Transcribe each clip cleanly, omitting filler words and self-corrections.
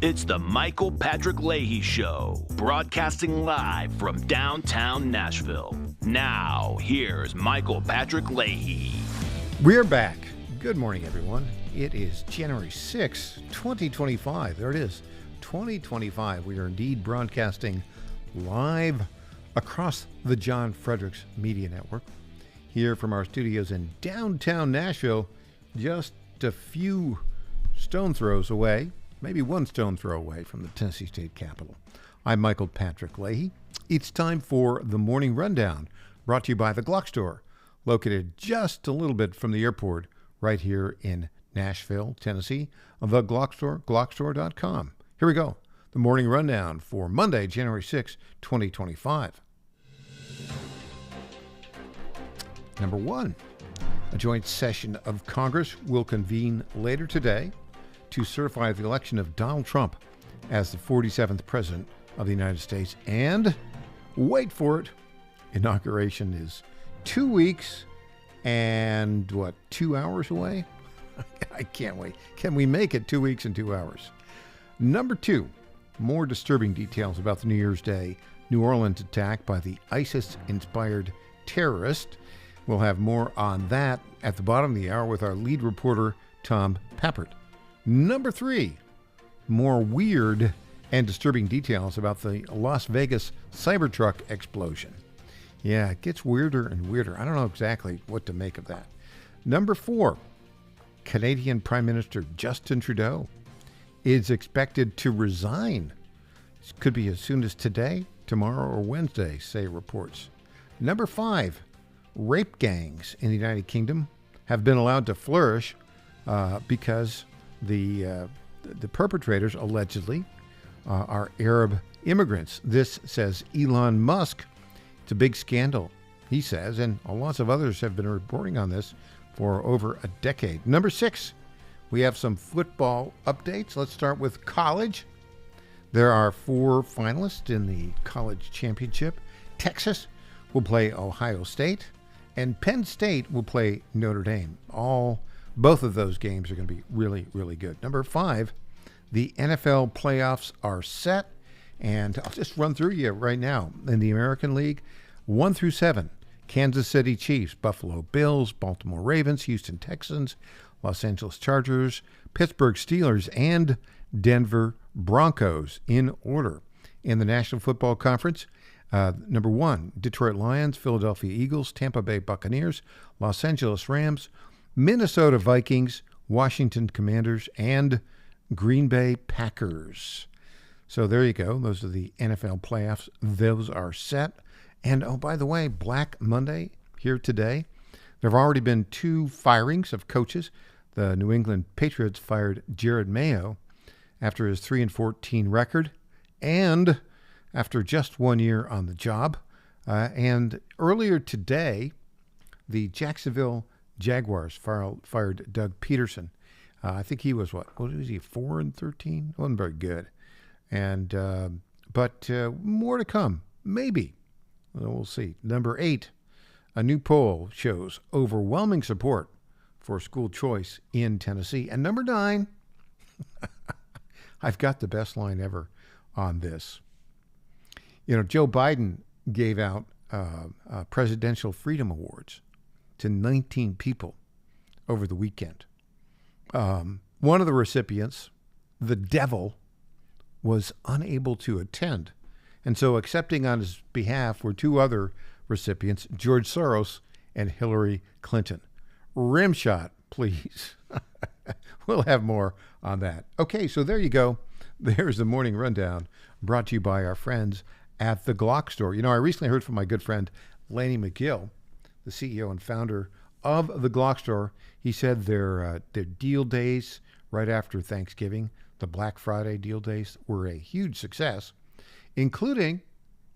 It's the Michael Patrick Leahy Show, broadcasting live from downtown Nashville. Now, here's Michael Patrick Leahy. We're back. Good morning, everyone. It is January 6, 2025. There it is, 2025. We are indeed broadcasting live across the John Fredericks Media Network, here from our studios in downtown Nashville, just a few stone throws away, maybe one stone throw away from the Tennessee State Capitol. I'm Michael Patrick Leahy. It's time for the Morning Rundown, brought to you by the Glock Store, located just a little bit from the airport right here in Nashville, Tennessee. The Glock Store, glockstore.com. Here we go. The Morning Rundown for Monday, January 6, 2025. Number one, a joint session of Congress will convene later today to certify the election of Donald Trump as the 47th President of the United States. And wait for it, inauguration is 2 weeks and 2 hours away? I can't wait. Can we make it 2 weeks and 2 hours? Number two, more disturbing details about the New Year's Day New Orleans attack by the ISIS-inspired terrorist. We'll have more on that at the bottom of the hour with our lead reporter, Tom Peppert. Number three, more weird and disturbing details about the Las Vegas Cybertruck explosion. Yeah, it gets weirder and weirder. I don't know exactly what to make of that. Number four, Canadian Prime Minister Justin Trudeau is expected to resign. This could be as soon as today, tomorrow, or Wednesday, say reports. Number five, rape gangs in the United Kingdom have been allowed to flourish because the perpetrators allegedly are Arab immigrants. This, says Elon Musk. It's a big scandal, he says, and lots of others have been reporting on this for over a decade. Number six, we have some football updates. Let's start with college. There are 4 finalists in the college championship. Texas will play Ohio State, and Penn State will play Notre Dame. Both of those games are going to be really, really good. Number 5, the NFL playoffs are set, and I'll just run through you right now. In the American League, 1 through 7, Kansas City Chiefs, Buffalo Bills, Baltimore Ravens, Houston Texans, Los Angeles Chargers, Pittsburgh Steelers, and Denver Broncos in order. In the National Football Conference, number 1, Detroit Lions, Philadelphia Eagles, Tampa Bay Buccaneers, Los Angeles Rams, Minnesota Vikings, Washington Commanders, and Green Bay Packers. So there you go. Those are the NFL playoffs. Those are set. And, oh, by the way, Black Monday here today. There have already been 2 firings of coaches. The New England Patriots fired Jared Mayo after his 3-14 record and after just 1 year on the job. And earlier today, the Jacksonville Jaguars fired Doug Peterson. I think he was, what was he, 4-13? Wasn't very good. And but more to come, maybe. We'll see. Number 8, a new poll shows overwhelming support for school choice in Tennessee. And number 9, I've got the best line ever on this. You know, Joe Biden gave out Presidential Freedom Awards to 19 people over the weekend. One of the recipients, the devil, was unable to attend. And so accepting on his behalf were 2 other recipients, George Soros and Hillary Clinton. Rimshot, please. We'll have more on that. Okay, so there you go. There's the Morning Rundown, brought to you by our friends at the Glock Store. You know, I recently heard from my good friend Laney McGill, the CEO and founder of the Glock Store. He said their deal days right after Thanksgiving, the Black Friday deal days, were a huge success, including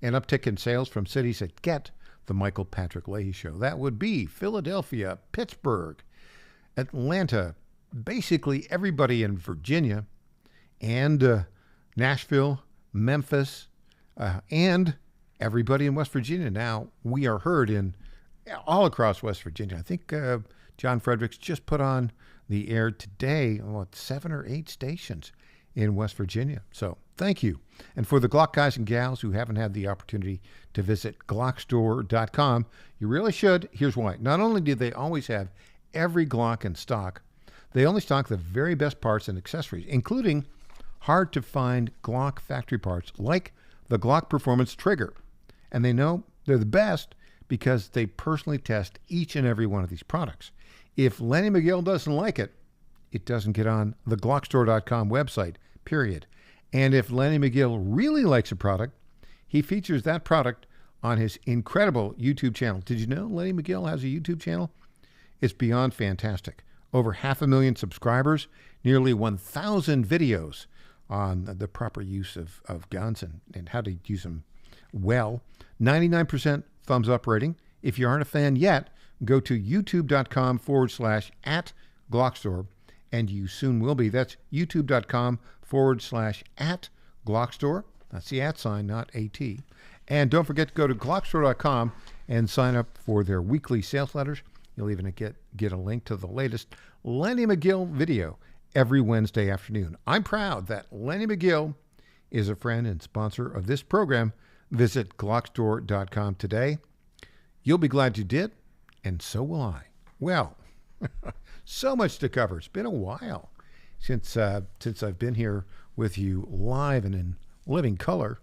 an uptick in sales from cities that get the Michael Patrick Leahy Show. That would be Philadelphia, Pittsburgh, Atlanta, basically everybody in Virginia, and Nashville, Memphis, and everybody in West Virginia. Now, we are heard in all across West Virginia. I think John Fredericks just put on the air today, 7 or 8 stations in West Virginia. So thank you. And for the Glock guys and gals who haven't had the opportunity to visit Glockstore.com, you really should. Here's why. Not only do they always have every Glock in stock, they only stock the very best parts and accessories, including hard-to-find Glock factory parts like the Glock Performance Trigger. And they know they're the best because they personally test each and every one of these products. If Lenny McGill doesn't like it, it doesn't get on the Glockstore.com website, period. And if Lenny McGill really likes a product, he features that product on his incredible YouTube channel. Did you know Lenny McGill has a YouTube channel? It's beyond fantastic. Over 500,000 subscribers, nearly 1,000 videos on the proper use of guns and how to use them well. 99% thumbs up rating. If you aren't a fan yet, go to youtube.com/@Glockstore, and you soon will be. That's youtube.com/@Glockstore. That's the @ sign, not AT. And don't forget to go to Glockstore.com and sign up for their weekly sales letters. You'll even get a link to the latest Lenny McGill video every Wednesday afternoon. I'm proud that Lenny McGill is a friend and sponsor of this program. Visit Glockstore.com today. You'll be glad you did, and so will I. Well, so much to cover. It's been a while since I've been here with you live and in living color,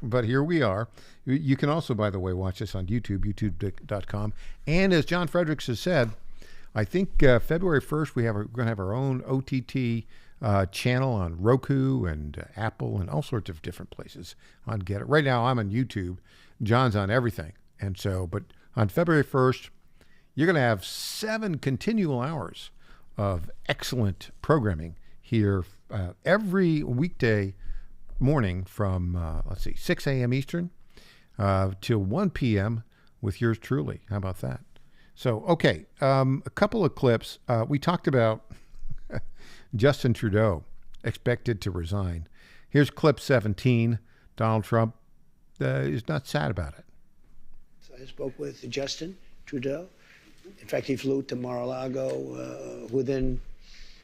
but here we are. You can also, by the way, watch us on YouTube, youtube.com. And as John Fredericks has said, I think February 1st, we're going to have our own OTT channel on Roku and Apple and all sorts of different places on Get It. Right now, I'm on YouTube. John's on everything. And so, but on February 1st, you're going to have 7 continual hours of excellent programming here every weekday morning from, 6 a.m. Eastern till 1 p.m. with yours truly. How about that? So, okay, a couple of clips. We talked about Justin Trudeau expected to resign. Here's clip 17. Donald Trump is not sad about it. So I spoke with Justin Trudeau. In fact, he flew to Mar-a-Lago within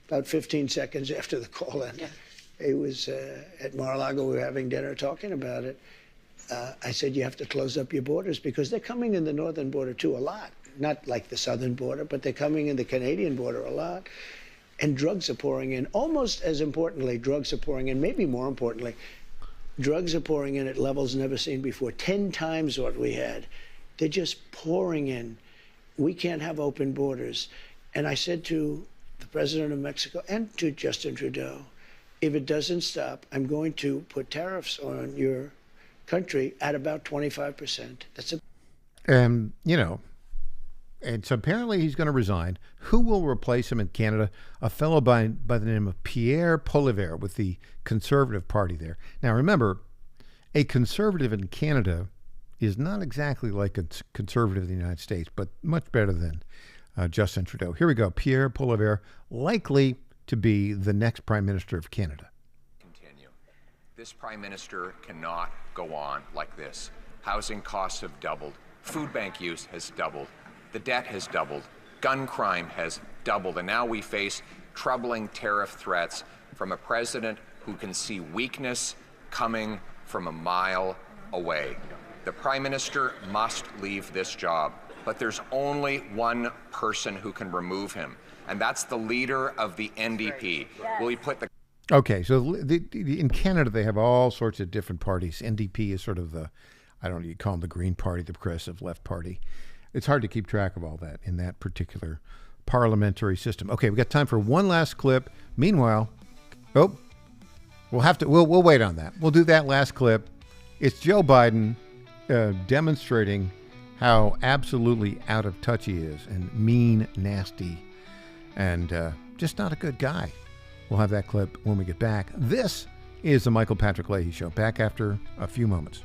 about 15 seconds after the call ended. Yeah. He was at Mar-a-Lago. We were having dinner talking about it. I said, you have to close up your borders because they're coming in the northern border too a lot. Not like the southern border, but they're coming in the Canadian border a lot. And drugs are pouring in. Almost as importantly, drugs are pouring in, maybe more importantly, drugs are pouring in at levels never seen before, 10 times what we had. They're just pouring in. We can't have open borders. And I said to the president of Mexico and to Justin Trudeau, if it doesn't stop, I'm going to put tariffs on your country at about 25%. That's a... And, and so apparently he's going to resign. Who will replace him in Canada? A fellow by the name of Pierre Poilievre with the Conservative Party there. Now, remember, a conservative in Canada is not exactly like a conservative in the United States, but much better than Justin Trudeau. Here we go. Pierre Poilievre, likely to be the next Prime Minister of Canada. Continue. This Prime Minister cannot go on like this. Housing costs have doubled. Food bank use has doubled. The debt has doubled. Gun crime has doubled. And now we face troubling tariff threats from a president who can see weakness coming from a mile away. The Prime Minister must leave this job, but there's only one person who can remove him, and that's the leader of the NDP. Will he put the... Okay, so in Canada, they have all sorts of different parties. NDP is sort of the, I don't know, you call them the Green Party, the Progressive Left Party. It's hard to keep track of all that in that particular parliamentary system. Okay, we got time for one last clip. Meanwhile, we'll wait on that. We'll do that last clip. It's Joe Biden demonstrating how absolutely out of touch he is and mean, nasty, and just not a good guy. We'll have that clip when we get back. This is the Michael Patrick Leahy Show. Back after a few moments.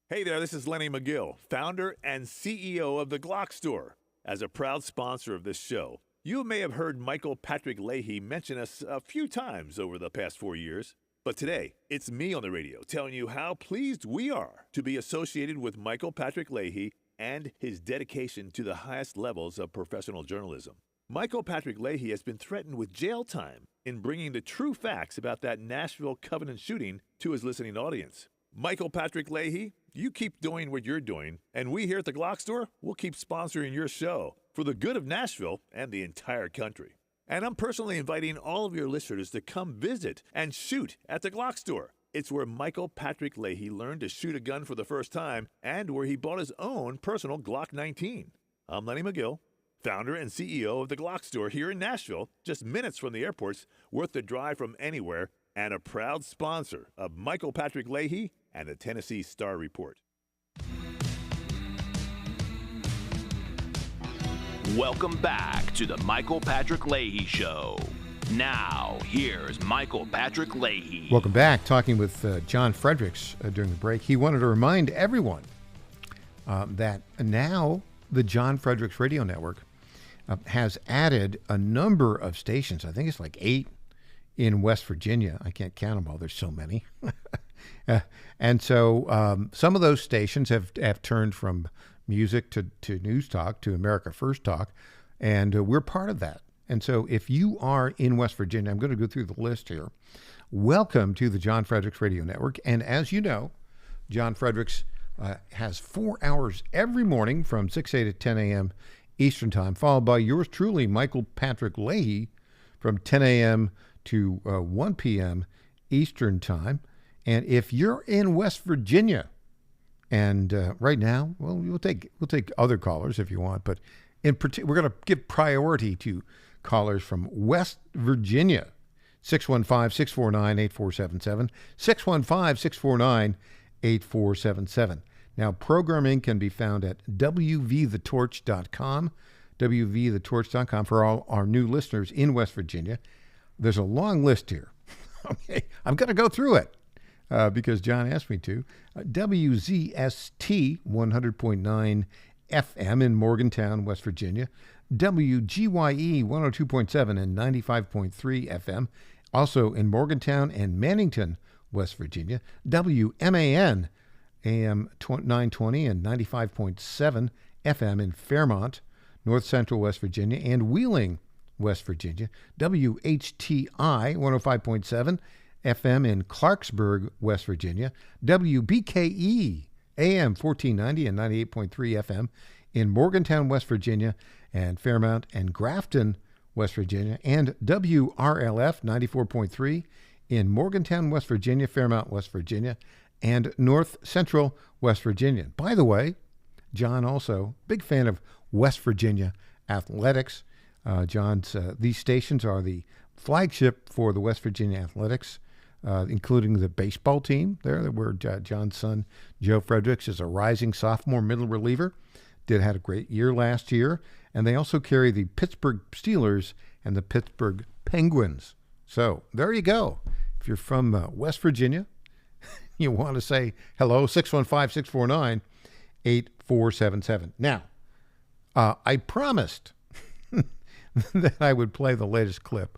Hey there, this is Lenny McGill, founder and CEO of The Glock Store. As a proud sponsor of this show, you may have heard Michael Patrick Leahy mention us a few times over the past 4 years. But today, it's me on the radio telling you how pleased we are to be associated with Michael Patrick Leahy and his dedication to the highest levels of professional journalism. Michael Patrick Leahy has been threatened with jail time in bringing the true facts about that Nashville Covenant shooting to his listening audience. Michael Patrick Leahy, you keep doing what you're doing, and we here at the Glock Store will keep sponsoring your show for the good of Nashville and the entire country. And I'm personally inviting all of your listeners to come visit and shoot at the Glock Store. It's where Michael Patrick Leahy learned to shoot a gun for the first time and where he bought his own personal Glock 19. I'm Lenny McGill, founder and CEO of the Glock Store here in Nashville, just minutes from the airports, worth the drive from anywhere, and a proud sponsor of Michael Patrick Leahy and the Tennessee Star Report. Welcome back to the Michael Patrick Leahy Show. Now, here's Michael Patrick Leahy. Welcome back. Talking with John Fredericks during the break. He wanted to remind everyone that now the John Fredericks Radio Network has added a number of stations. I think it's like 8 in West Virginia. I can't count them all. There's so many. And so some of those stations have turned from music to news talk to America First Talk, and we're part of that. And so if you are in West Virginia, I'm going to go through the list here. Welcome to the John Fredericks Radio Network. And as you know, John Fredericks has 4 hours every morning from 6 a.m. to 10 a.m. Eastern Time, followed by yours truly, Michael Patrick Leahy, from 10 a.m. to 1 p.m. Eastern Time. And if you're in West Virginia, and right now, well, we'll take other callers if you want, but in particular, we're going to give priority to callers from West Virginia. 615-649-8477, 615-649-8477. Now, programming can be found at wvthetorch.com, wvthetorch.com for all our new listeners in West Virginia. There's a long list here. Okay, I'm going to go through it because John asked me to. WZST 100.9 FM in Morgantown, West Virginia. WGYE 102.7 and 95.3 FM, also in Morgantown and Mannington, West Virginia. WMAN AM 920 and 95.7 FM in Fairmont, North Central West Virginia, and Wheeling, West Virginia. WHTI 105.7 FM in Clarksburg, West Virginia. WBKE AM 1490 and 98.3 FM in Morgantown, West Virginia, and Fairmont and Grafton, West Virginia, and WRLF 94.3 in Morgantown, West Virginia, Fairmont, West Virginia, and North Central West Virginia. By the way, John also, big fan of West Virginia athletics. These stations are the flagship for the West Virginia Athletics, including the baseball team there, where John's son, Joe Fredericks, is a rising sophomore middle reliever. Had a great year last year. And they also carry the Pittsburgh Steelers and the Pittsburgh Penguins. So there you go. If you're from West Virginia, you want to say hello, 615-649-8477. Now, I promised that I would play the latest clip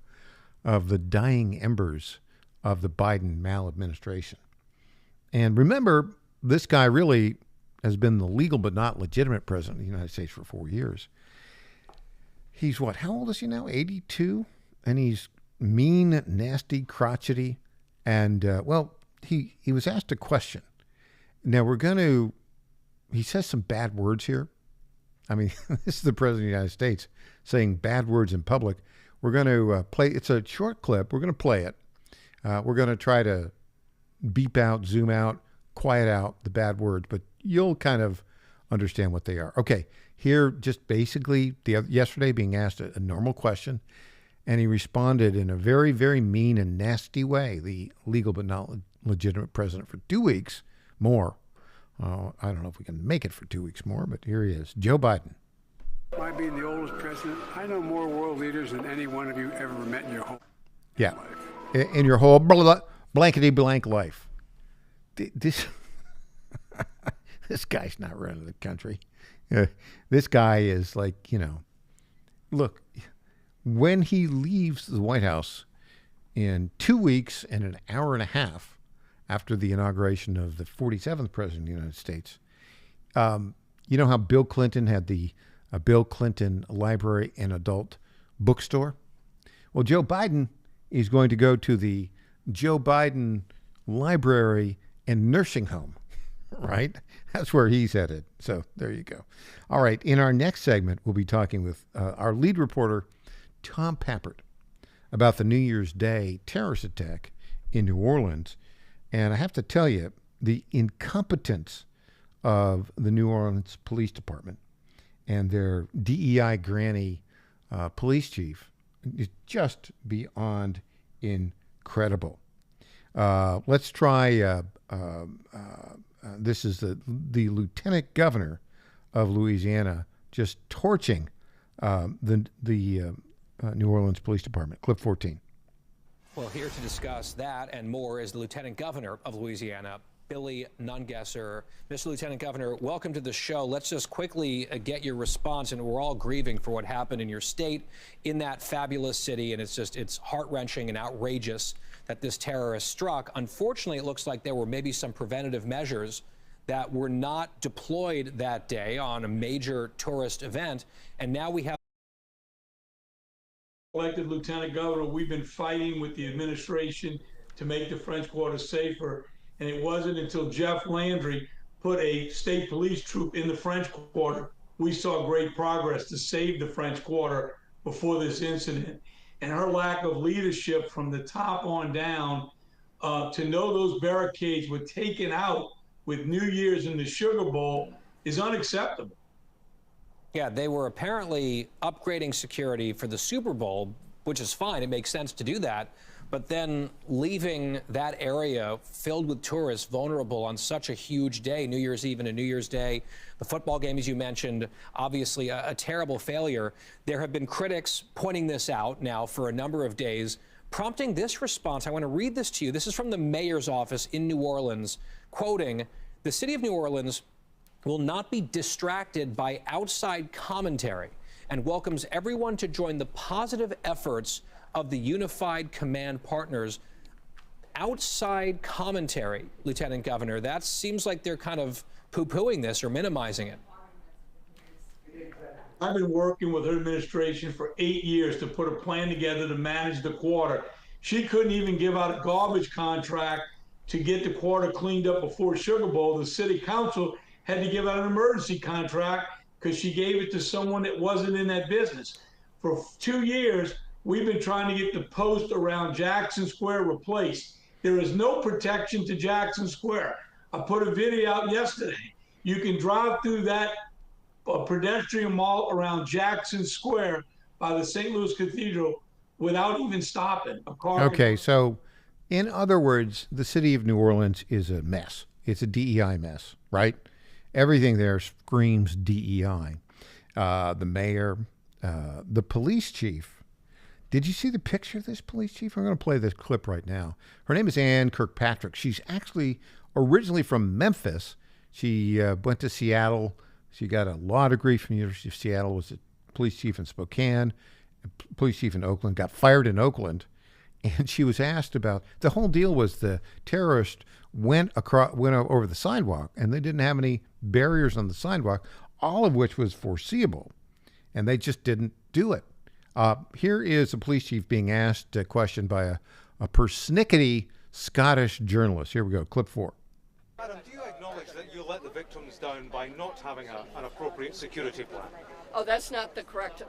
of the dying embers of the Biden maladministration. And remember, this guy really has been the legal but not legitimate president of the United States for 4 years. He's what? How old is he now? 82? And he's mean, nasty, crotchety. And, he was asked a question. Now, he says some bad words here. I mean, this is the president of the United States saying bad words in public. We're going to play. It's a short clip. We're going to play it. We're going to try to beep out, zoom out, quiet out the bad words, but you'll kind of understand what they are. Okay, here just basically yesterday being asked a normal question, and he responded in a very, very mean and nasty way, the legal but not legitimate president, for 2 weeks more. I don't know if we can make it for 2 weeks more, but here he is, Joe Biden. My being the oldest president, I know more world leaders than any one of you ever met in your whole life. In your whole blankety blank life. This This guy's not running the country. This guy is like, look, when he leaves the White House in 2 weeks and an hour and a half after the inauguration of the 47th president of the United States, you know how Bill Clinton had the Bill Clinton Library and Adult Bookstore? Well, Joe Biden is going to go to the Joe Biden Library and Nursing Home, right? That's where he's headed. So there you go. All right. In our next segment, we'll be talking with our lead reporter, Tom Pappert, about the New Year's Day terrorist attack in New Orleans. And I have to tell you, the incompetence of the New Orleans Police Department and their DEI granny police chief is just beyond incredible. Let's try, this is the lieutenant governor of Louisiana just torching the New Orleans Police Department. Clip 14. Well, here to discuss that and more is the Lieutenant Governor of Louisiana, Billy Nungesser. Mr. Lieutenant Governor, welcome to the show. Let's just quickly get your response. And we're all grieving for what happened in your state, in that fabulous city. And it's heart-wrenching and outrageous that this terrorist struck. Unfortunately, it looks like there were maybe some preventative measures that were not deployed that day on a major tourist event. And now we have elected Lieutenant Governor, we've been fighting with the administration to make the French Quarter safer. And it wasn't until Jeff Landry put a state police troop in the French Quarter, we saw great progress to save the French Quarter before this incident. And her lack of leadership from the top on down to know those barricades were taken out with New Year's in the Sugar Bowl is unacceptable. Yeah, they were apparently upgrading security for the Super Bowl, which is fine. It makes sense to do that. But then leaving that area filled with tourists vulnerable on such a huge day, New Year's Eve and a New Year's Day, the football game, as you mentioned, obviously a terrible failure. There have been critics pointing this out now for a number of days, prompting this response. I want to read this to you. This is from the mayor's office in New Orleans, quoting, "The city of New Orleans will not be distracted by outside commentary and welcomes everyone to join the positive efforts of the unified command partners." Outside commentary, Lieutenant Governor, that seems like they're kind of poo-pooing this or minimizing it. I've been working with her administration for 8 years to put a plan together to manage the quarter. She couldn't even give out a garbage contract to get the quarter cleaned up before Sugar Bowl. The city council had to give out an emergency contract because she gave it to someone that wasn't in that business. For 2 years, we've been trying to get the post around Jackson Square replaced. There is no protection to Jackson Square. I put a video out yesterday. You can drive through that pedestrian mall around Jackson Square by the St. Louis Cathedral without even stopping a car. Okay, so in other words, the city of New Orleans is a mess. It's a DEI mess, right? Everything there screams DEI. The mayor, the police chief. Did you see the picture of this police chief? I'm going to play this clip right now. Her name is Ann Kirkpatrick. She's actually originally from Memphis. She went to Seattle. She got a law degree from the University of Seattle, was a police chief in Spokane, a police chief in Oakland, got fired in Oakland. And she was asked about, the whole deal was the terrorist went over the sidewalk, and they didn't have any barriers on the sidewalk, all of which was foreseeable, and they just didn't do it. Here is a police chief being asked a question by a persnickety Scottish journalist. Here we go, clip 4. Madam, do you acknowledge that you let the victims down by not having an appropriate security plan? Oh, that's not the correct.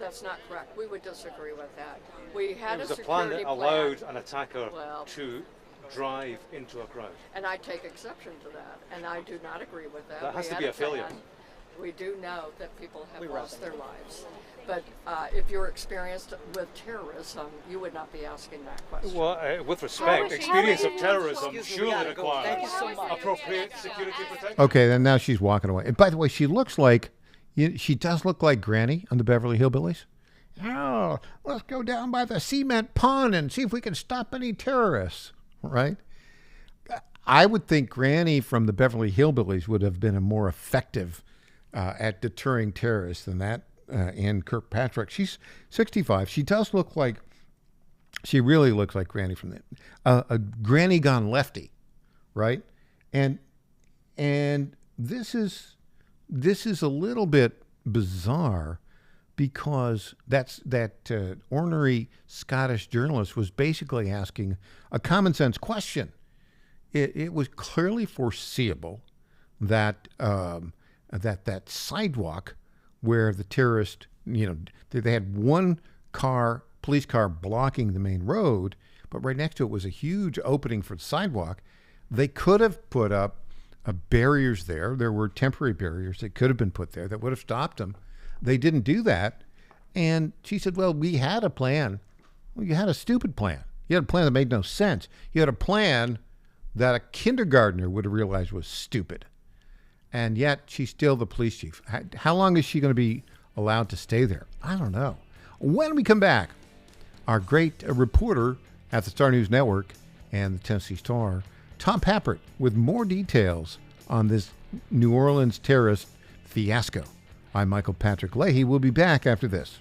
That's not correct. We would disagree with that. We had It was a a plan security that allowed an attacker Well, to drive into a crowd. and I take exception to that, and I do not agree with that. That has We to had be a failure. plan. We do know that people have lost their lives, but if you're experienced with terrorism, you would not be asking that question. Well, with respect, experience of terrorism surely requires appropriate security protection. Okay, then now she's walking away. And by the way, she looks like, she does look like Granny on the Beverly Hillbillies. Oh, let's go down by the cement pond and see if we can stop any terrorists, right? I would think Granny from the Beverly Hillbillies would have been a more effective at deterring terrorists than that Ann Kirkpatrick. She's 65. She does look like, she really looks like Granny from the a Granny gone lefty, right? And this is a little bit bizarre because that ornery Scottish journalist was basically asking a common sense question. It was clearly foreseeable that that sidewalk where the terrorist, they had one police car blocking the main road, but right next to it was a huge opening for the sidewalk. They could have put up barriers there. There were temporary barriers that could have been put there that would have stopped them. They didn't do that. And she said, well, we had a plan. Well, you had a stupid plan. You had a plan that made no sense. You had a plan that a kindergartner would have realized was stupid. And yet she's still the police chief. How long is she going to be allowed to stay there? I don't know. When we come back, our great reporter at the Star News Network and the Tennessee Star, Tom Pappert, with more details on this New Orleans terrorist fiasco. I'm Michael Patrick Leahy. We'll be back after this.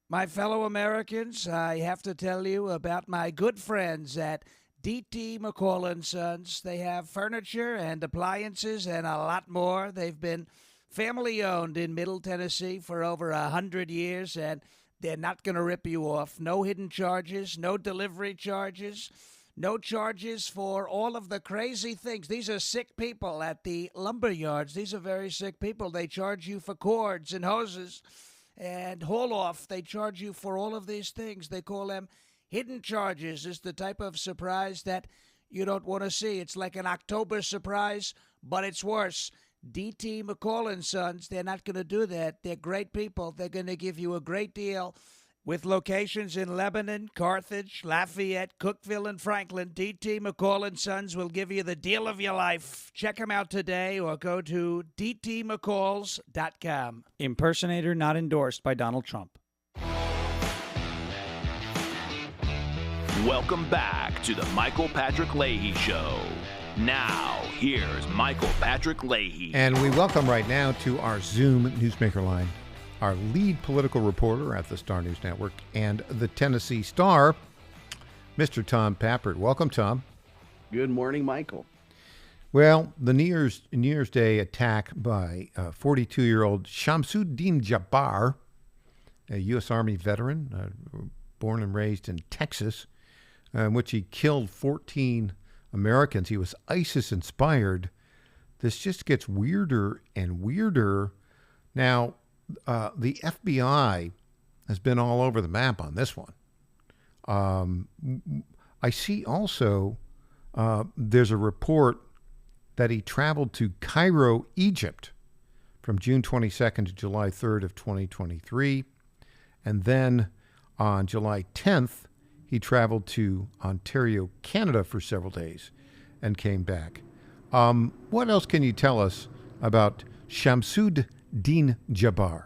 My fellow Americans, I have to tell you about my good friends at D.T. McCall & Sons. They have furniture and appliances and a lot more. They've been family-owned in Middle Tennessee for over 100 years, and they're not going to rip you off. No hidden charges, no delivery charges, no charges for all of the crazy things. These are sick people at the lumber yards. These are very sick people. They charge you for cords and hoses and haul-off. They charge you for all of these things. They call them hidden charges. It's the type of surprise that you don't want to see. It's like an October surprise, but it's worse. D.T. McCall & Sons, they're not going to do that. They're great people. They're going to give you a great deal. With locations in Lebanon, Carthage, Lafayette, Cookeville, and Franklin, D.T. McCall & Sons will give you the deal of your life. Check them out today or go to dtmccalls.com. Impersonator not endorsed by Donald Trump. Welcome back to the Michael Patrick Leahy Show. Now, here's Michael Patrick Leahy. And we welcome right now to our Zoom Newsmaker line our lead political reporter at the Star News Network and the Tennessee Star, Mr. Tom Pappert. Welcome, Tom. Good morning, Michael. Well, the New Year's Day attack by 42-year-old Shamsuddin Jabbar, a U.S. Army veteran, born and raised in Texas, in which he killed 14 Americans. He was ISIS-inspired. This just gets weirder and weirder. Now, the FBI has been all over the map on this one. I see also there's a report that he traveled to Cairo, Egypt from June 22nd to July 3rd of 2023. And then on July 10th, he traveled to Ontario, Canada for several days and came back. What else can you tell us about Shamsuddin Jabbar?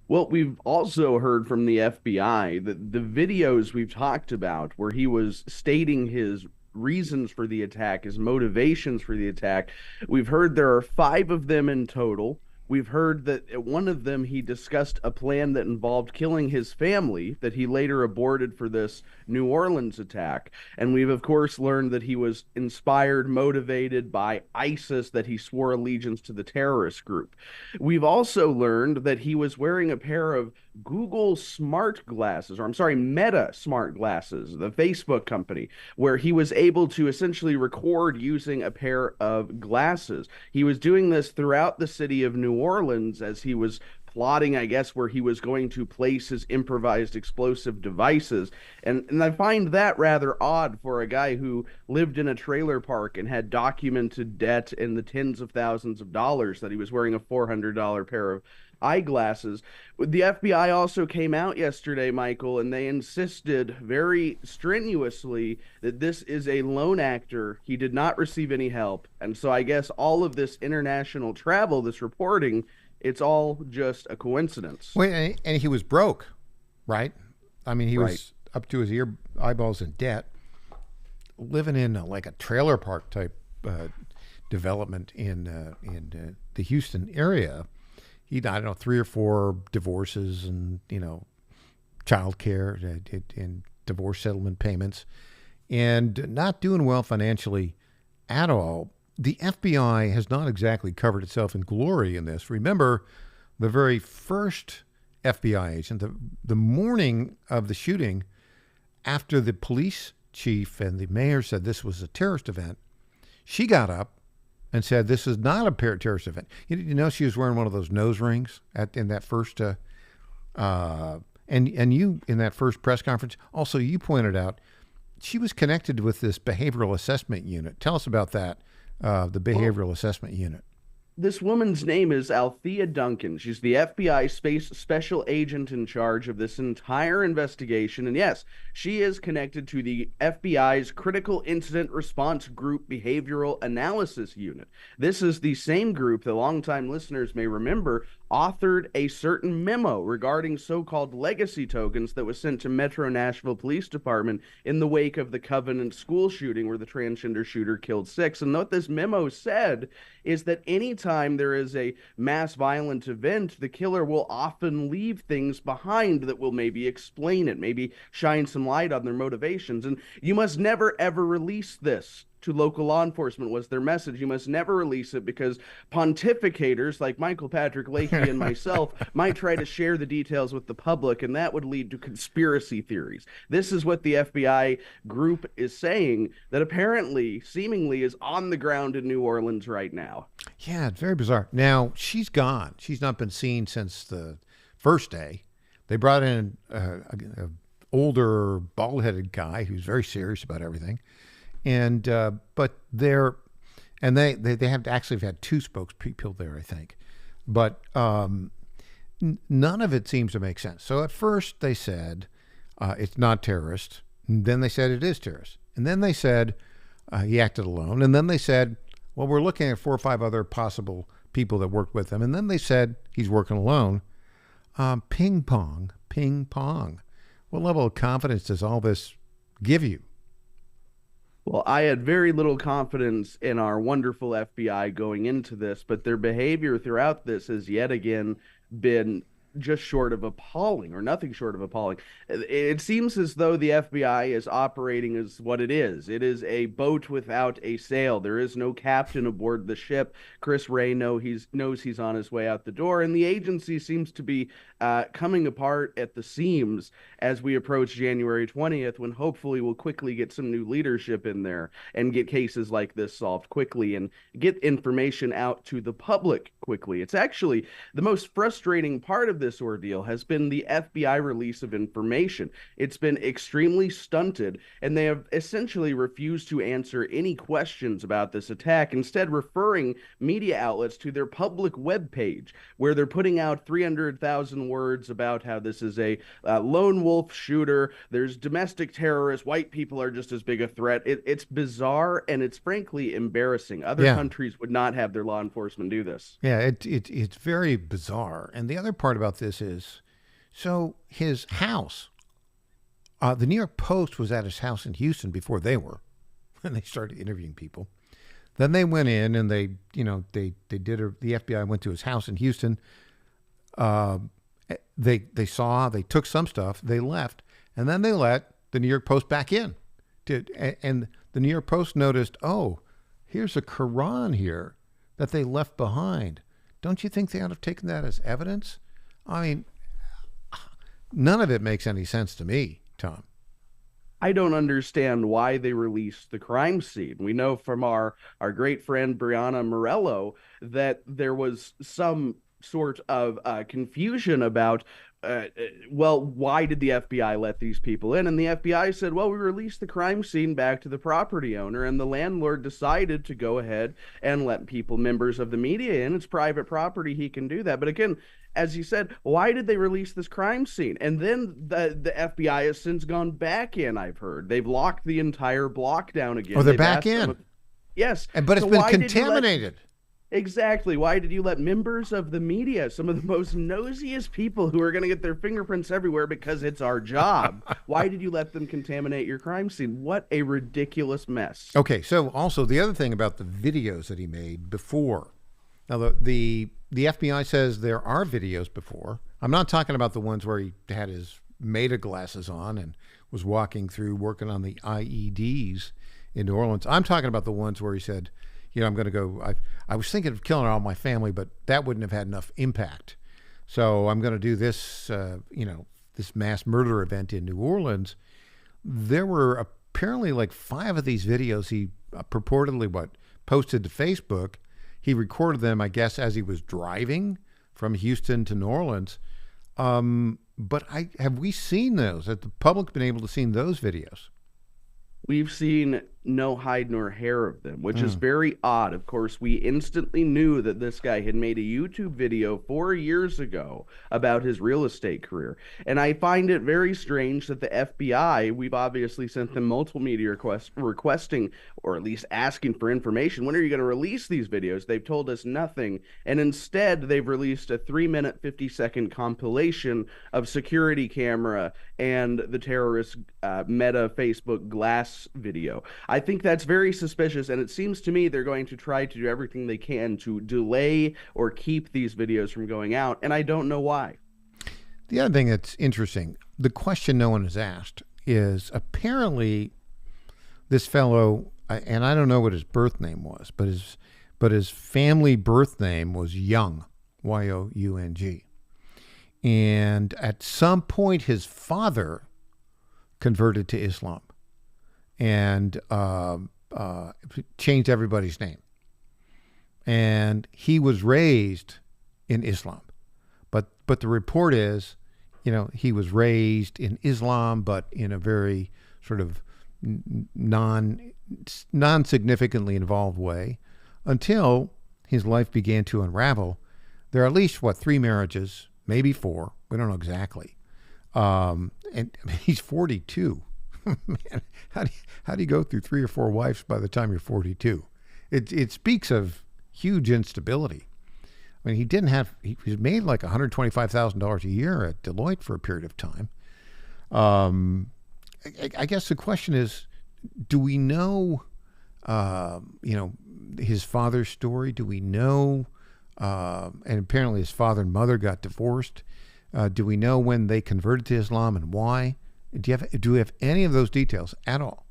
Well, we've also heard from the FBI that the videos we've talked about where he was stating his reasons for the attack, his motivations for the attack, we've heard there are 5 of them in total. We've heard that at one of them he discussed a plan that involved killing his family that he later aborted for this New Orleans attack. And we've, of course, learned that he was inspired, motivated by ISIS, that he swore allegiance to the terrorist group. We've also learned that he was wearing a pair of Google smart glasses, or I'm sorry, Meta smart glasses, the Facebook company, where he was able to essentially record using a pair of glasses. He was doing this throughout the city of New Orleans as he was plotting, I guess, where he was going to place his improvised explosive devices. And I find that rather odd for a guy who lived in a trailer park and had documented debt in the tens of thousands of dollars, that he was wearing a $400 pair of eyeglasses. The FBI also came out yesterday, Michael, and they insisted very strenuously that this is a lone actor. He did not receive any help. And so I guess all of this international travel, this reporting, it's all just a coincidence. Wait, and he was broke, right? I mean, he was up to his eyeballs in debt, living in like a trailer park type development in the Houston area. He, I don't know, 3 or 4 divorces and, child care and divorce settlement payments, and not doing well financially at all. The FBI has not exactly covered itself in glory in this. Remember, the very first FBI agent, the morning of the shooting, after the police chief and the mayor said this was a terrorist event, she got up and said this is not a terrorist event. You know, she was wearing one of those nose rings in that first, and you in that first press conference. Also, you pointed out she was connected with this behavioral assessment unit. Tell us about that, the behavioral assessment unit. This woman's name is Althea Duncan. She's the FBI special agent in charge of this entire investigation. And yes, she is connected to the FBI's Critical Incident Response Group Behavioral Analysis Unit. This is the same group that longtime listeners may remember authored a certain memo regarding so-called legacy tokens that was sent to Metro Nashville Police Department in the wake of the Covenant school shooting where the transgender shooter killed 6. And what this memo said is that anytime anytime there is a mass violent event, the killer will often leave things behind that will maybe explain it, maybe shine some light on their motivations. And you must never, ever release this to local law enforcement was their message. You must never release it because pontificators like Michael Patrick Leahy and myself might try to share the details with the public, and that would lead to conspiracy theories. This is what the FBI group is saying, that apparently, seemingly, is on the ground in New Orleans right now. Yeah, it's very bizarre. Now, she's gone. She's not been seen since the first day. They brought in a older, bald-headed guy who's very serious about everything. And but they have actually had two spokespeople there, I think, but none of it seems to make sense. So at first they said it's not terrorist, and then they said it is terrorist, and then they said he acted alone, and then they said, well, we're looking at 4 or 5 other possible people that worked with him, and then they said he's working alone. Ping pong. What level of confidence does all this give you? Well, I had very little confidence in our wonderful FBI going into this, but their behavior throughout this has yet again been just short of appalling, or nothing short of appalling. It seems as though the FBI is operating as what it is. It is a boat without a sail. There is no captain aboard the ship. Chris Wray knows he's on his way out the door, and the agency seems to be coming apart at the seams as we approach January 20th, when hopefully we'll quickly get some new leadership in there and get cases like this solved quickly and get information out to the public quickly. It's actually the most frustrating part of this ordeal has been the FBI release of information. It's been extremely stunted, and they have essentially refused to answer any questions about this attack, instead referring media outlets to their public webpage, where they're putting out 300,000 words about how this is a lone wolf shooter, there's domestic terrorists, white people are just as big a threat. It's bizarre, and it's frankly embarrassing. Other countries would not have their law enforcement do this. Yeah, it's very bizarre. And the other part about this is, so his house, the New York Post was at his house in Houston before they were, when they started interviewing people. Then they went in and the FBI went to his house in Houston. They took some stuff, they left, and then they let the New York Post back in. And the New York Post noticed, oh, here's a Quran here that they left behind. Don't you think they ought to have taken that as evidence? I mean, none of it makes any sense to me, Tom. I don't understand why they released the crime scene. We know from our great friend Brianna Morello that there was some sort of confusion about, why did the FBI let these people in? And the FBI said, well, we released the crime scene back to the property owner, and the landlord decided to go ahead and let members of the media in. It's private property. He can do that. But again, as you said, why did they release this crime scene? And then the FBI has since gone back in, I've heard. They've locked the entire block down again. Oh, they're back in? Yes. But it's been contaminated. Exactly. Why did you let members of the media, some of the most nosiest people who are going to get their fingerprints everywhere because it's our job, why did you let them contaminate your crime scene? What a ridiculous mess. Okay, so also the other thing about the videos that he made before. Now, the FBI says there are videos before. I'm not talking about the ones where he had his Meta glasses on and was walking through working on the IEDs in New Orleans. I'm talking about the ones where he said, I'm going to go. I was thinking of killing all my family, but that wouldn't have had enough impact. So I'm going to do this, this mass murder event in New Orleans. There were apparently like 5 of these videos he purportedly posted to Facebook. He recorded them, I guess, as he was driving from Houston to New Orleans. But have we seen those? Has the public been able to see those videos? We've seen no hide nor hair of them, which is very odd. Of course, we instantly knew that this guy had made a YouTube video 4 years ago about his real estate career. And I find it very strange that the FBI, we've obviously sent them multiple media requests requesting, or at least asking for information. When are you going to release these videos? They've told us nothing. And instead, they've released a 3-minute, 50-second compilation of security camera and the terrorist Meta Facebook glass video. I think that's very suspicious, and it seems to me they're going to try to do everything they can to delay or keep these videos from going out, and I don't know why. The other thing that's interesting, the question no one has asked is apparently this fellow, and I don't know what his birth name was, but his family birth name was Young, Young. And at some point, his father converted to Islam and changed everybody's name. And he was raised in Islam. But the report is, he was raised in Islam, but in a very sort of non-significantly involved way until his life began to unravel. There are at least, 3 marriages, maybe 4. We don't know exactly. And he's 42. Man, how do you go through 3 or 4 wives by the time you're 42? It speaks of huge instability. I mean, he made like $125,000 a year at Deloitte for a period of time. I guess the question is, do we know, his father's story? Do we know, and apparently his father and mother got divorced. Do we know when they converted to Islam and why? Do we have any of those details at all?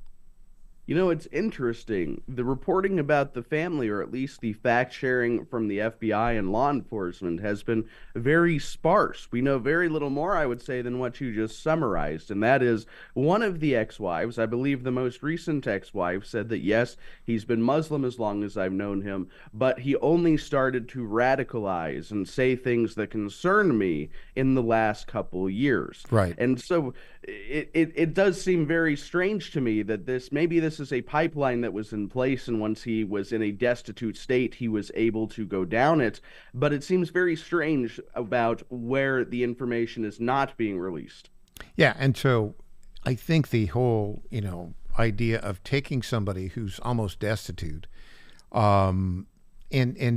It's interesting. The reporting about the family, or at least the fact sharing from the FBI and law enforcement, has been very sparse. We know very little more, I would say, than what you just summarized. And that is one of the ex-wives, I believe the most recent ex-wife, said that yes, he's been Muslim as long as I've known him, but he only started to radicalize and say things that concern me in the last couple years. Right. And so it does seem very strange to me that this is a pipeline that was in place, and once he was in a destitute state, he was able to go down it. But it seems very strange about where the information is not being released. Yeah, and so I think the whole, idea of taking somebody who's almost destitute, and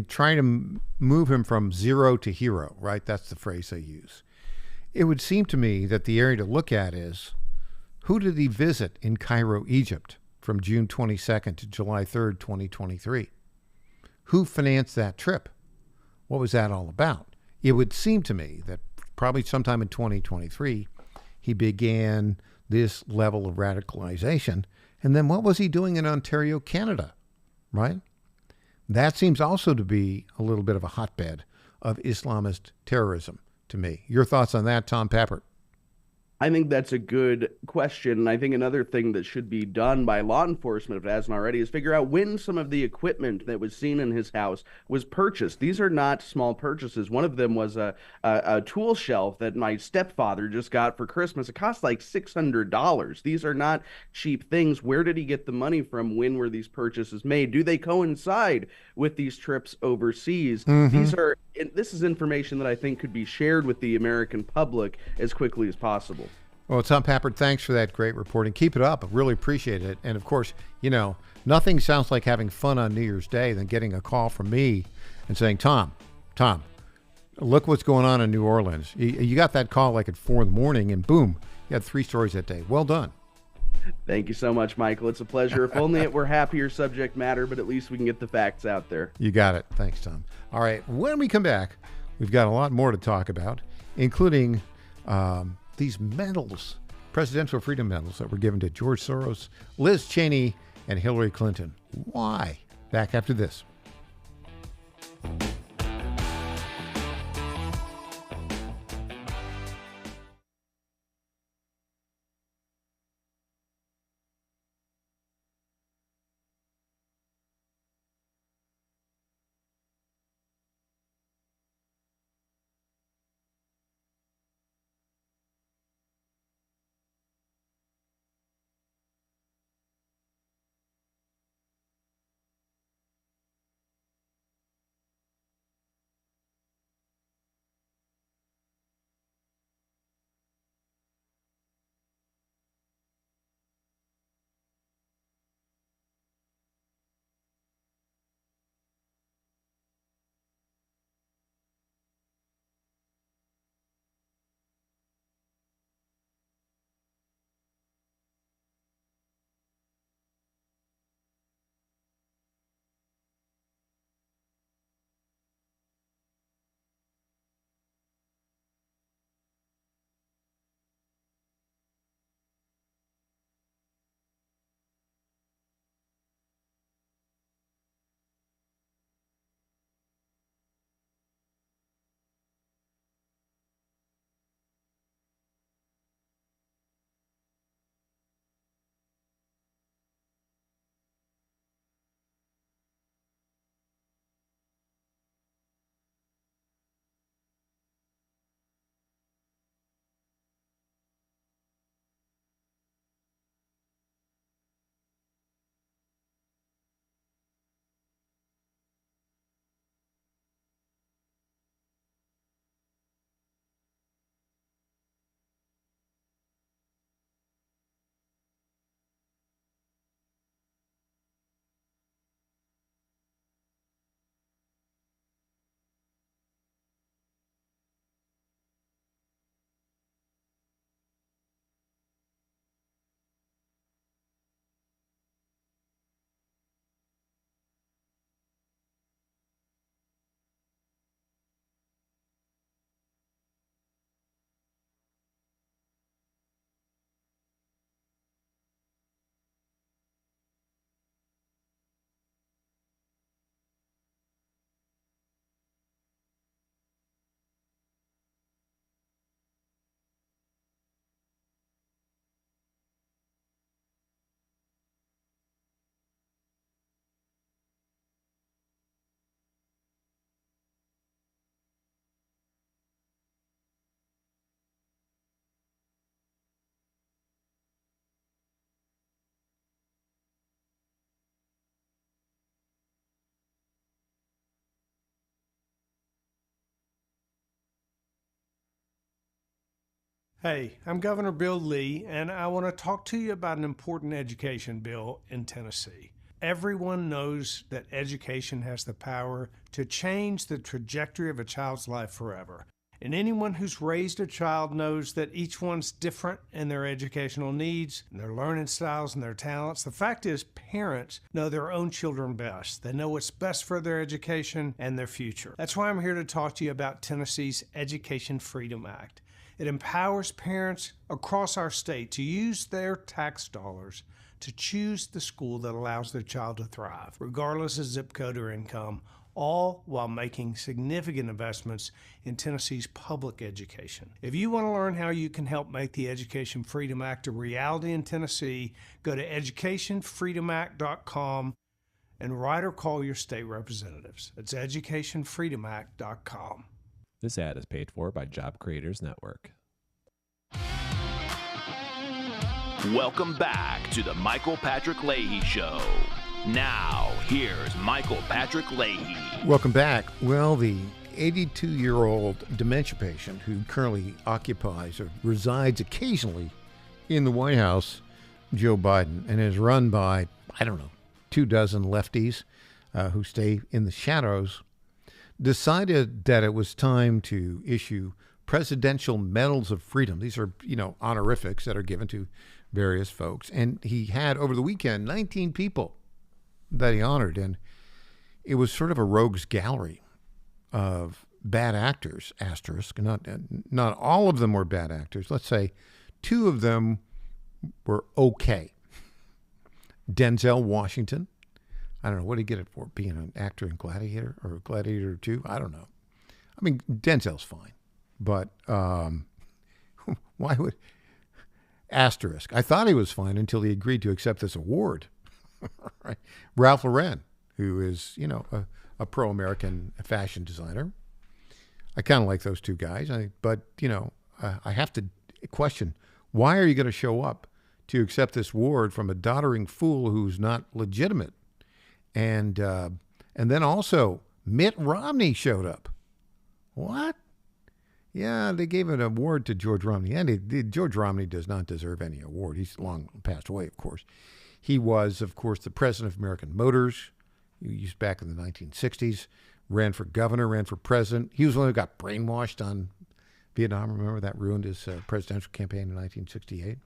trying to move him from zero to hero, right? That's the phrase they use. It would seem to me that the area to look at is, who did he visit in Cairo, Egypt from June 22nd to July 3rd, 2023? Who financed that trip? What was that all about? It would seem to me that probably sometime in 2023, he began this level of radicalization. And then what was he doing in Ontario, Canada, right? That seems also to be a little bit of a hotbed of Islamist terrorism to me. Your thoughts on that, Tom Pappert? I think that's a good question. And I think another thing that should be done by law enforcement, if it hasn't already, is figure out when some of the equipment that was seen in his house was purchased. These are not small purchases. One of them was a tool shelf that my stepfather just got for Christmas. It cost like $600. These are not cheap things. Where did he get the money from? When were these purchases made? Do they coincide with these trips overseas? This is information that I think could be shared with the American public as quickly as possible. Well, Tom Pappert, thanks for that great reporting. Keep it up. I really appreciate it. And of course, nothing sounds like having fun on New Year's Day than getting a call from me and saying, Tom, look what's going on in New Orleans. You got that call like at 4 a.m, and boom, you had 3 stories that day. Well done. Thank you so much, Michael. It's a pleasure. If only it were happier subject matter, but at least we can get the facts out there. You got it. Thanks, Tom. All right. When we come back, we've got a lot more to talk about, including these medals, presidential freedom medals that were given to George Soros, Liz Cheney, and Hillary Clinton. Why? Back after this. Hey, I'm Governor Bill Lee, and I want to talk to you about an important education bill in Tennessee. Everyone knows that education has the power to change the trajectory of a child's life forever. And anyone who's raised a child knows that each one's different in their educational needs, and their learning styles, and their talents. The fact is, parents know their own children best. They know what's best for their education and their future. That's why I'm here to talk to you about Tennessee's Education Freedom Act. It empowers parents across our state to use their tax dollars to choose the school that allows their child to thrive, regardless of zip code or income, all while making significant investments in Tennessee's public education. If you want to learn how you can help make the Education Freedom Act a reality in Tennessee, go to educationfreedomact.com and write or call your state representatives. It's educationfreedomact.com. This ad is paid for by Job Creators Network. Welcome back to the Michael Patrick Leahy Show. Now, here's Michael Patrick Leahy. Welcome back. Well, the 82-year-old dementia patient who currently occupies or resides occasionally in the White House, Joe Biden, and is run by, 24 lefties who stay in the shadows, decided that it was time to issue Presidential Medals of Freedom. These are, honorifics that are given to various folks. And he had, over the weekend, 19 people that he honored. And it was sort of a rogues gallery of bad actors, asterisk. Not all of them were bad actors. Let's say 2 of them were okay. Denzel Washington. I don't know. What did he get it for? Being an actor in Gladiator or Gladiator 2? I don't know. I mean, Denzel's fine. But why would... Asterisk. I thought he was fine until he agreed to accept this award. Right? Ralph Lauren, who is, a pro-American fashion designer. I kind of like those 2 guys. But I have to question, why are you going to show up to accept this award from a doddering fool who's not legitimate? And then also Mitt Romney showed up. What? Yeah, they gave an award to George Romney. And George Romney does not deserve any award. He's long passed away, of course. He was, of course, the president of American Motors. He used back in the 1960s. Ran for governor, ran for president. He was the one who got brainwashed on Vietnam. Remember that ruined his presidential campaign in 1968?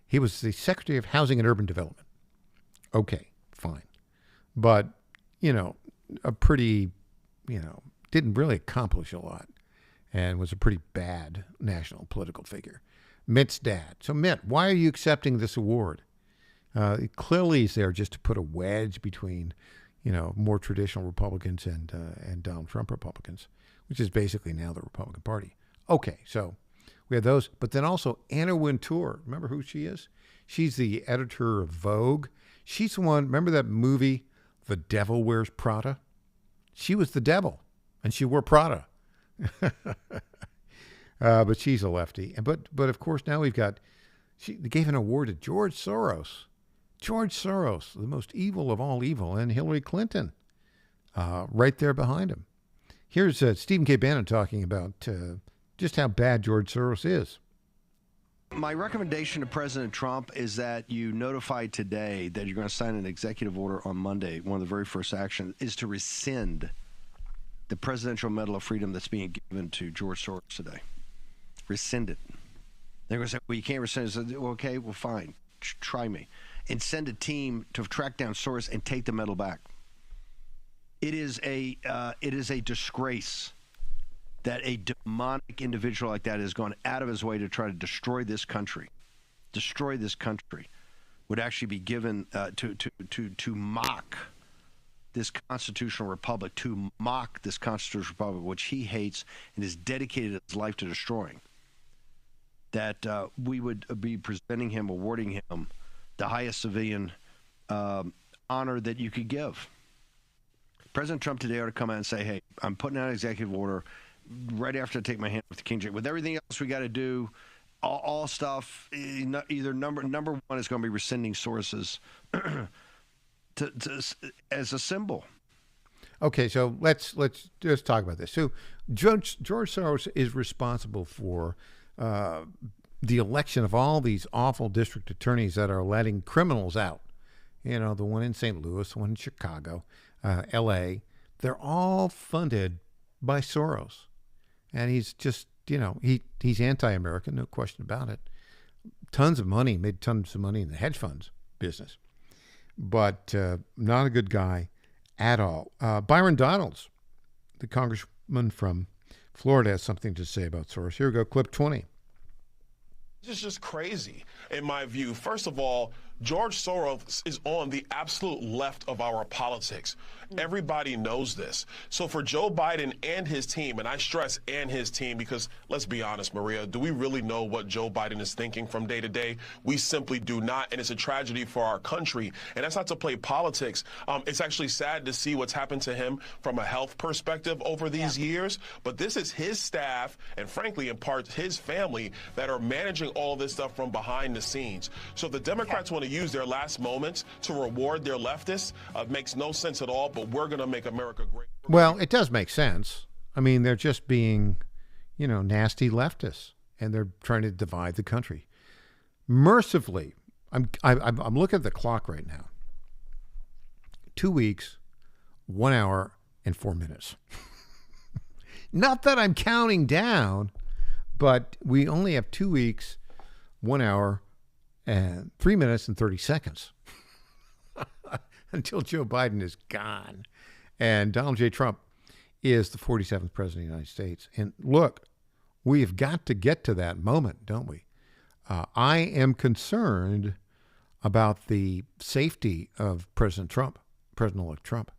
He was the Secretary of Housing and Urban Development. Okay, fine. But, a pretty, didn't really accomplish a lot and was a pretty bad national political figure. Mitt's dad. So, Mitt, why are you accepting this award? Clearly he's there just to put a wedge between, more traditional Republicans and Donald Trump Republicans, which is basically now the Republican Party. Okay, so we have those. But then also Anna Wintour. Remember who she is? She's the editor of Vogue. She's the one, remember that movie, The Devil Wears Prada? She was the devil, and she wore Prada. But she's a lefty. But of course, now they gave an award to George Soros. George Soros, the most evil of all evil, and Hillary Clinton, right there behind him. Here's Stephen K. Bannon talking about just how bad George Soros is. My recommendation to President Trump is that you notify today that you're going to sign an executive order on Monday. One of the very first actions is to rescind the Presidential Medal of Freedom that's being given to George Soros today. Rescind it. They're going to say, well, you can't rescind it. So, okay, well, fine. Try me. And send a team to track down Soros and take the medal back. It is a disgrace that a demonic individual like that has gone out of his way to try to destroy this country, would actually be given to mock this constitutional republic, which he hates and is dedicated his life to destroying. That we would be presenting him, awarding him the highest civilian honor that you could give. President Trump today ought to come out and say, hey, I'm putting out an executive order right after I take my hand with the King James. With everything else we got to do, all stuff, either number one is going to be rescinding Soros's as a symbol. Okay, so let's just talk about this. So George Soros is responsible for the election of all these awful district attorneys that are letting criminals out. You know, the one in St. Louis, the one in Chicago, L.A., they're all funded by Soros. And he's just, you know, he's anti-American, no question about it. Made tons of money in the hedge funds business. But not a good guy at all. Byron Donalds, the congressman from Florida, has something to say about Soros. Here we go, clip 20. This is just crazy, in my view. First of all, George Soros is on the absolute left of our politics. Everybody knows this. So for Joe Biden and his team, and I stress and his team because let's be honest, Maria, do we really know what Joe Biden is thinking from day to day? We simply do not, and it's a tragedy for our country. And that's not to play politics. It's actually sad to see what's happened to him from a health perspective over these years. But this is his staff, and frankly, in part, his family that are managing all of this stuff from behind the scenes. So the Democrats want to use their last moments to reward their leftists. Makes no sense at all, but we're going to make America great. Well, it does make sense. I mean, they're just being, you know, nasty leftists, and they're trying to divide the country. Mercifully, I'm looking at the clock right now. 2 weeks, 1 hour, and 4 minutes. Not that I'm counting down, but we only have 2 weeks, 1 hour, and 3 minutes and 30 seconds until Joe Biden is gone. And Donald J. Trump is the 47th president of the United States. And look, we've got to get to that moment, don't we? I am concerned about the safety of President-elect Trump,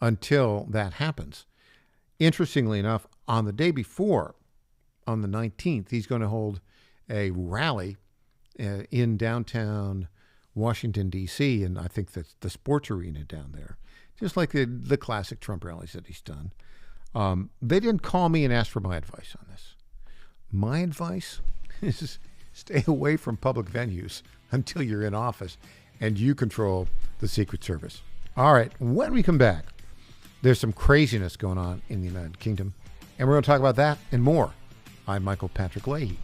until that happens. Interestingly enough, on the day before, on the 19th, he's going to hold a rally in downtown Washington, D.C., and I think that's the sports arena down there, just like the classic Trump rallies that he's done. They didn't call me and ask for my advice on this. My advice is stay away from public venues until you're in office and you control the Secret Service. All right, when we come back, there's some craziness going on in the United Kingdom, and we're going to talk about that and more. I'm Michael Patrick Leahy.